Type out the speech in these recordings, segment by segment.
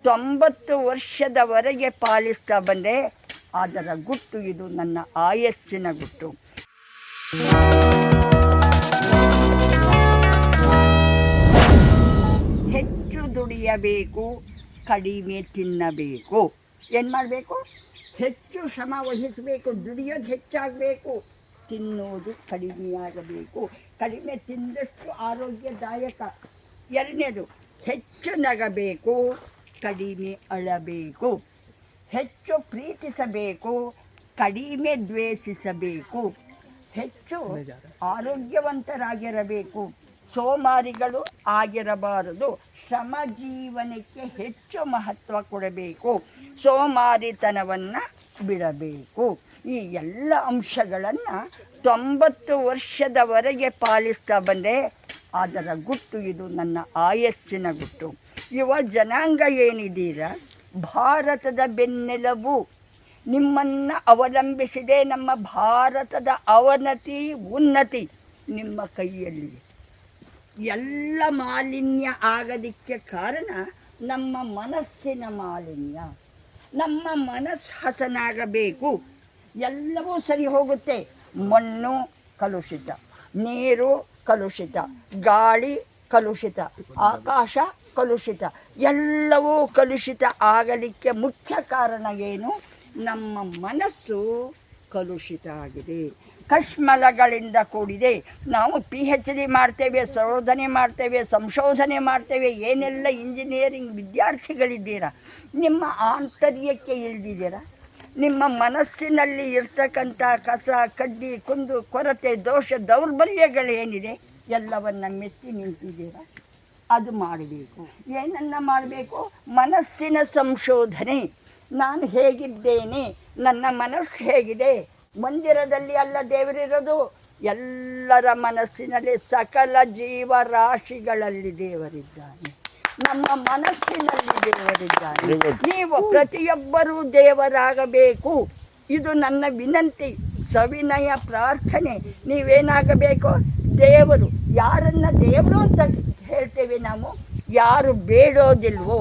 90 ವರ್ಷದವರೆಗೆ ಪಾಲಿಸ್ತಾ ಬಂದೆ. ಅದರ ಗುಟ್ಟು ಇದು, ನನ್ನ ಆಯಸ್ಸಿನ ಗುಟ್ಟು. ಹೆಚ್ಚು ದುಡಿಯಬೇಕು, ಕಡಿಮೆ ತಿನ್ನಬೇಕು. ಏನು ಮಾಡಬೇಕು? ಹೆಚ್ಚು ಶ್ರಮ ವಹಿಸಬೇಕು, ದುಡಿಯೋದು ಹೆಚ್ಚಾಗಬೇಕು, ತಿನ್ನೋದು ಕಡಿಮೆಯಾಗಬೇಕು. ಕಡಿಮೆ ತಿಂದಷ್ಟು ಆರೋಗ್ಯದಾಯಕ. ಎರಡನೇದು, ಹೆಚ್ಚು ನಗಬೇಕು, ಕಡಿಮೆ ಅಳಬೇಕು. ಹೆಚ್ಚು ಪ್ರೀತಿಸಬೇಕು, ಕಡಿಮೆ ದ್ವೇಷಿಸಬೇಕು. ಹೆಚ್ಚು ಆರೋಗ್ಯವಂತರಾಗಿರಬೇಕು, ಸೋಮಾರಿಗಳು ಆಗಿರಬಾರದು. ಶ್ರಮ ಜೀವನಕ್ಕೆ ಹೆಚ್ಚು ಮಹತ್ವ ಕೊಡಬೇಕು, ಸೋಮಾರಿತನವನ್ನು ಬಿಡಬೇಕು. ಈ ಎಲ್ಲ ಅಂಶಗಳನ್ನು 90 ವರ್ಷದವರೆಗೆ ಪಾಲಿಸ್ತಾ ಬಂದೆ. ಅದರ ಗುಟ್ಟು ಇದು, ನನ್ನ ಆಯಸ್ಸಿನ ಗುಟ್ಟು. ಯುವ ಜನಾಂಗ ಏನಿದ್ದೀರ, ಭಾರತದ ಬೆನ್ನೆಲುಬು. ನಿಮ್ಮನ್ನು ಅವಲಂಬಿಸಿದೆ ನಮ್ಮ ಭಾರತದ ಅವನತಿ ಉನ್ನತಿ ನಿಮ್ಮ ಕೈಯಲ್ಲಿದೆ. ಎಲ್ಲ ಮಾಲಿನ್ಯ ಆಗೋದಕ್ಕೆ ಕಾರಣ ನಮ್ಮ ಮನಸ್ಸಿನ ಮಾಲಿನ್ಯ. ನಮ್ಮ ಮನಸ್ಸು ಹಸನಾಗಬೇಕು, ಎಲ್ಲವೂ ಸರಿ ಹೋಗುತ್ತೆ. ಮಣ್ಣು ಕಲುಷಿತ, ನೀರು ಕಲುಷಿತ, ಗಾಳಿ ಕಲುಷಿತ, ಆಕಾಶ ಕಲುಷಿತ, ಎಲ್ಲವೂ ಕಲುಷಿತ ಆಗಲಿಕ್ಕೆ ಮುಖ್ಯ ಕಾರಣ ಏನು? ನಮ್ಮ ಮನಸ್ಸು ಕಲುಷಿತ ಆಗಿದೆ, ಕಶ್ಮಲಗಳಿಂದ ಕೂಡಿದೆ. ನಾವು PhD ಮಾಡ್ತೇವೆ, ಶೋಧನೆ ಮಾಡ್ತೇವೆ, ಸಂಶೋಧನೆ ಮಾಡ್ತೇವೆ, ಏನೆಲ್ಲ ಇಂಜಿನಿಯರಿಂಗ್ ವಿದ್ಯಾರ್ಥಿಗಳಿದ್ದೀರಾ, ನಿಮ್ಮ ಆಂತರ್ಯಕ್ಕೆ ಇಳಿದಿದ್ದೀರಾ? ನಿಮ್ಮ ಮನಸ್ಸಿನಲ್ಲಿ ಇರ್ತಕ್ಕಂಥ ಕಸ, ಕಡ್ಡಿ, ಕುಂದು ಕೊರತೆ, ದೋಷ, ದೌರ್ಬಲ್ಯಗಳೇನಿದೆ ಎಲ್ಲವನ್ನು ಮೆಟ್ಟಿ ನಿಂತಿದ್ದೀರಾ? ಅದು ಮಾಡಬೇಕು. ಏನನ್ನ ಮಾಡಬೇಕು? ಮನಸ್ಸಿನ ಸಂಶೋಧನೆ. ನಾನು ಹೇಗಿದ್ದೇನೆ, ನನ್ನ ಮನಸ್ಸು ಹೇಗಿದೆ? ಮಂದಿರದಲ್ಲಿ ಅಲ್ಲ ದೇವರಿರೋದು, ಎಲ್ಲರ ಮನಸ್ಸಿನಲ್ಲಿ, ಸಕಲ ಜೀವರಾಶಿಗಳಲ್ಲಿ ದೇವರಿದ್ದಾನೆ. ನಮ್ಮ ಮನಸ್ಸಿನಲ್ಲಿ ದೇವರಿದ್ದಾನೆ. ನೀವು ಪ್ರತಿಯೊಬ್ಬರೂ ದೇವರಾಗಬೇಕು. ಇದು ನನ್ನ ವಿನಂತಿ, ಸವಿನಯ ಪ್ರಾರ್ಥನೆ. ನೀವೇನಾಗಬೇಕು? ದೇವರು. ಯಾರನ್ನ ದೇವರು ಅಂತ ಹೇಳ್ತೇವೆ ನಾವು? ಯಾರು ಬೇಡೋದಿಲ್ವೋ,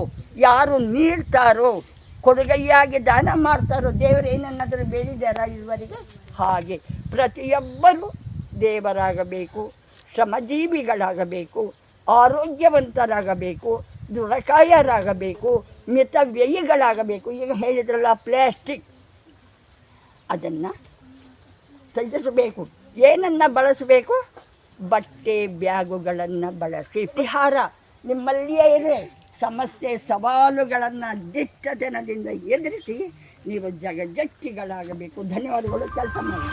ಯಾರು ನೀಡ್ತಾರೋ, ಕೊಡುಗೈಯಾಗಿ ದಾನ ಮಾಡ್ತಾರೋ, ದೇವರು ಏನನ್ನಾದರೂ ಬೇಡಿದಾರ ಇದುವರೆಗೆ? ಹಾಗೆ ಪ್ರತಿಯೊಬ್ಬರೂ ದೇವರಾಗಬೇಕು, ಶ್ರಮಜೀವಿಗಳಾಗಬೇಕು, ಆರೋಗ್ಯವಂತರಾಗಬೇಕು, ದೃಢಕಾಯರಾಗಬೇಕು, ಮಿತವ್ಯಯಿಗಳಾಗಬೇಕು. ಈಗ ಹೇಳಿದ್ರಲ್ಲ ಪ್ಲಾಸ್ಟಿಕ್, ಅದನ್ನು ತ್ಯಜಿಸಬೇಕು. ಏನನ್ನು ಬಳಸಬೇಕು? ಬಟ್ಟೆ ಬ್ಯಾಗುಗಳನ್ನು ಬಳಸಿ. ಪರಿಹಾರ ನಿಮ್ಮಲ್ಲಿಯೇ ಇದೆ. ಸಮಸ್ಯೆ ಸವಾಲುಗಳನ್ನು ದಿಟ್ಟತನದಿಂದ ಎದುರಿಸಿ ನೀವು ಜಗಜ್ಜಟ್ಟಿಗಳಾಗಬೇಕು. ಧನ್ಯವಾದಗಳು. ಕೆಲಸ ಮಾಡಿ.